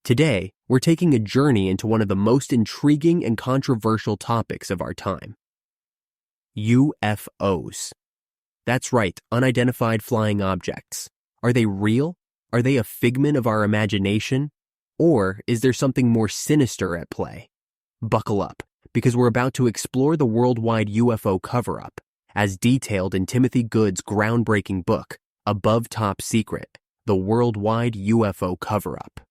Today, we're taking a journey into one of the most intriguing and controversial topics of our time. UFOs. That's right, unidentified flying objects. Are they real? Are they a figment of our imagination? Or is there something more sinister at play? Buckle up, because we're about to explore the Worldwide UFO Cover-up, as detailed in Timothy Good's groundbreaking book, Above Top Secret, The Worldwide UFO Cover-up.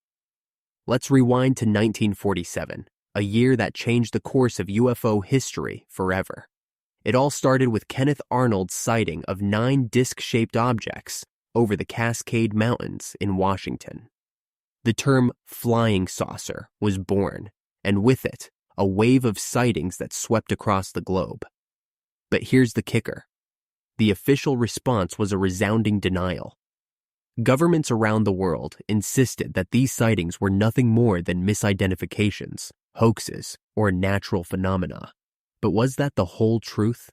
Let's rewind to 1947, a year that changed the course of UFO history forever. It all started with Kenneth Arnold's sighting of 9 disc-shaped objects over the Cascade Mountains in Washington. The term flying saucer was born, and with it, a wave of sightings that swept across the globe. But here's the kicker. The official response was a resounding denial. Governments around the world insisted that these sightings were nothing more than misidentifications, hoaxes, or natural phenomena. But was that the whole truth?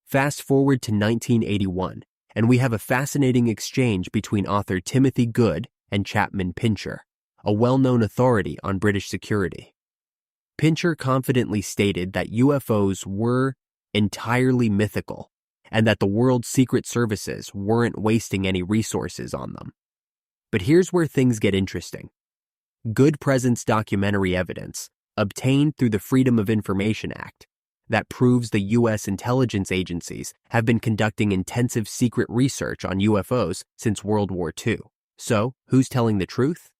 Fast forward to 1981, and we have a fascinating exchange between author Timothy Good and Chapman Pincher, a well-known authority on British security. Pincher confidently stated that UFOs were entirely mythical, and that the world's secret services weren't wasting any resources on them. But here's where things get interesting. Good presents documentary evidence, obtained through the Freedom of Information Act, that proves the U.S. intelligence agencies have been conducting intensive secret research on UFOs since World War II. So, who's telling the truth?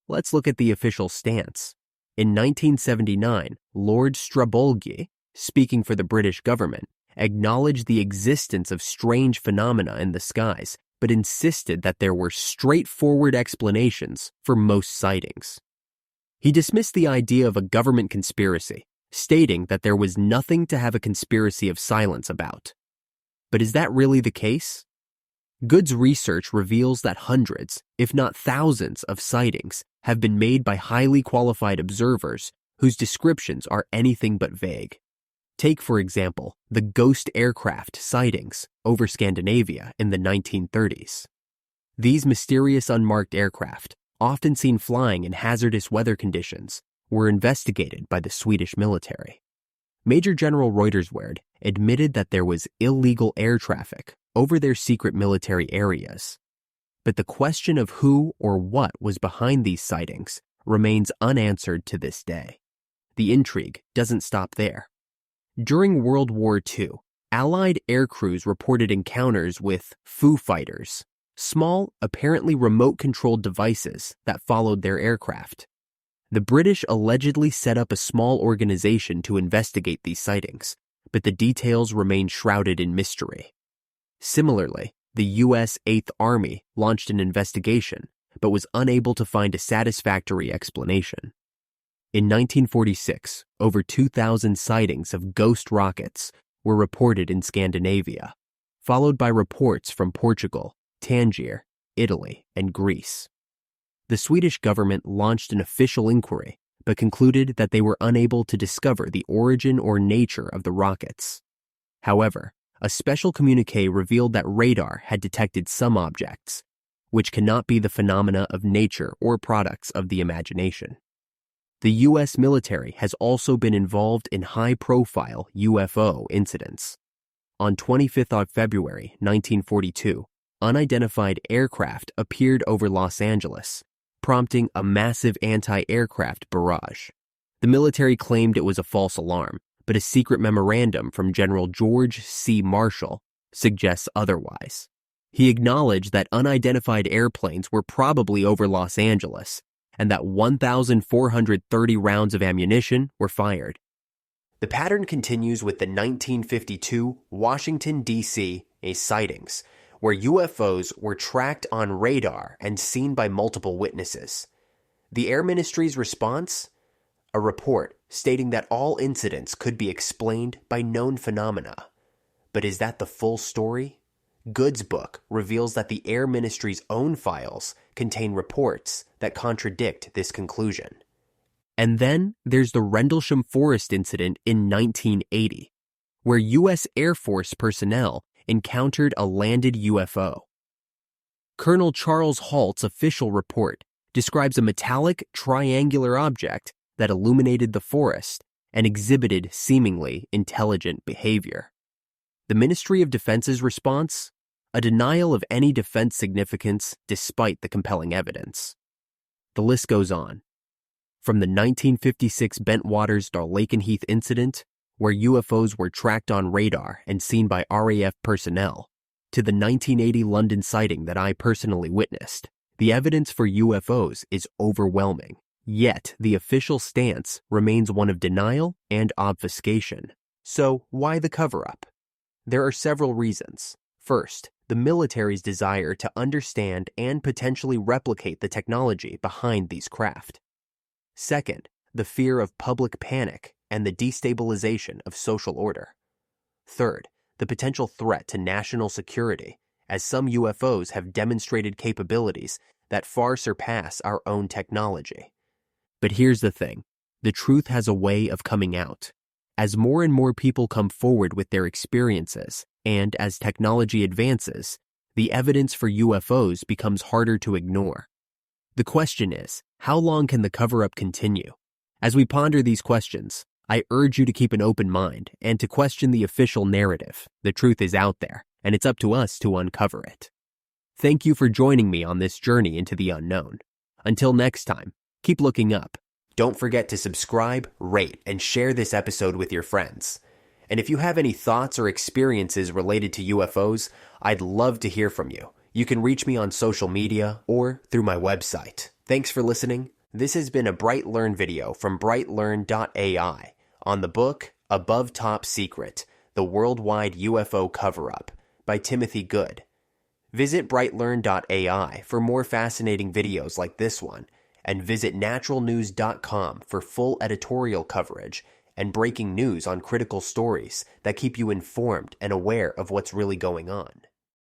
Let's look at the official stance. In 1979, Lord Strabolgi, speaking for the British government, acknowledged the existence of strange phenomena in the skies, but insisted that there were straightforward explanations for most sightings. He dismissed the idea of a government conspiracy, stating that there was nothing to have a conspiracy of silence about. But is that really the case? Good's research reveals that hundreds, if not thousands, of sightings have been made by highly qualified observers whose descriptions are anything but vague. Take, for example, the ghost aircraft sightings over Scandinavia in the 1930s. These mysterious unmarked aircraft, often seen flying in hazardous weather conditions, were investigated by the Swedish military. Major General Reuterswärd admitted that there was illegal air traffic over their secret military areas. But the question of who or what was behind these sightings remains unanswered to this day. The intrigue doesn't stop there. During World War II, Allied air crews reported encounters with Foo Fighters, small, apparently remote-controlled devices that followed their aircraft. The British allegedly set up a small organization to investigate these sightings, but the details remain shrouded in mystery. Similarly, the U.S. 8th Army launched an investigation, but was unable to find a satisfactory explanation. In 1946, over 2,000 sightings of ghost rockets were reported in Scandinavia, followed by reports from Portugal, Tangier, Italy, and Greece. The Swedish government launched an official inquiry, but concluded that they were unable to discover the origin or nature of the rockets. However, a special communiqué revealed that radar had detected some objects, which cannot be the phenomena of nature or products of the imagination. The U.S. military has also been involved in high-profile UFO incidents. On 25th February 1942, unidentified aircraft appeared over Los Angeles, prompting a massive anti-aircraft barrage. The military claimed it was a false alarm, but a secret memorandum from General George C. Marshall suggests otherwise. He acknowledged that unidentified airplanes were probably over Los Angeles, and that 1,430 rounds of ammunition were fired. The pattern continues with the 1952 Washington, D.C. sightings, where UFOs were tracked on radar and seen by multiple witnesses. The Air Ministry's response? A report stating that all incidents could be explained by known phenomena. But is that the full story? Good's book reveals that the Air Ministry's own files contain reports that contradict this conclusion. And then there's the Rendlesham Forest incident in 1980, where U.S. Air Force personnel encountered a landed UFO. Colonel Charles Halt's official report describes a metallic, triangular object that illuminated the forest and exhibited seemingly intelligent behavior. The Ministry of Defense's response? A denial of any defense significance despite the compelling evidence. The list goes on. From the 1956 Bentwaters-Darlakenheath incident, where UFOs were tracked on radar and seen by RAF personnel, to the 1980 London sighting that I personally witnessed, the evidence for UFOs is overwhelming. Yet, the official stance remains one of denial and obfuscation. So, why the cover-up? There are several reasons. First, the military's desire to understand and potentially replicate the technology behind these craft. Second, the fear of public panic and the destabilization of social order. Third, the potential threat to national security, as some UFOs have demonstrated capabilities that far surpass our own technology. But here's the thing. The truth has a way of coming out. As more and more people come forward with their experiences, and as technology advances, the evidence for UFOs becomes harder to ignore. The question is, how long can the cover-up continue? As we ponder these questions, I urge you to keep an open mind and to question the official narrative. The truth is out there, and it's up to us to uncover it. Thank you for joining me on this journey into the unknown. Until next time, keep looking up. Don't forget to subscribe, rate, and share this episode with your friends. And if you have any thoughts or experiences related to UFOs, I'd love to hear from you. You can reach me on social media or through my website. Thanks for listening. This has been a BrightLearn video from BrightLearn.ai on the book Above Top Secret, the Worldwide UFO Cover-up by Timothy Good. Visit BrightLearn.ai for more fascinating videos like this one, and visit naturalnews.com for full editorial coverage and breaking news on critical stories that keep you informed and aware of what's really going on.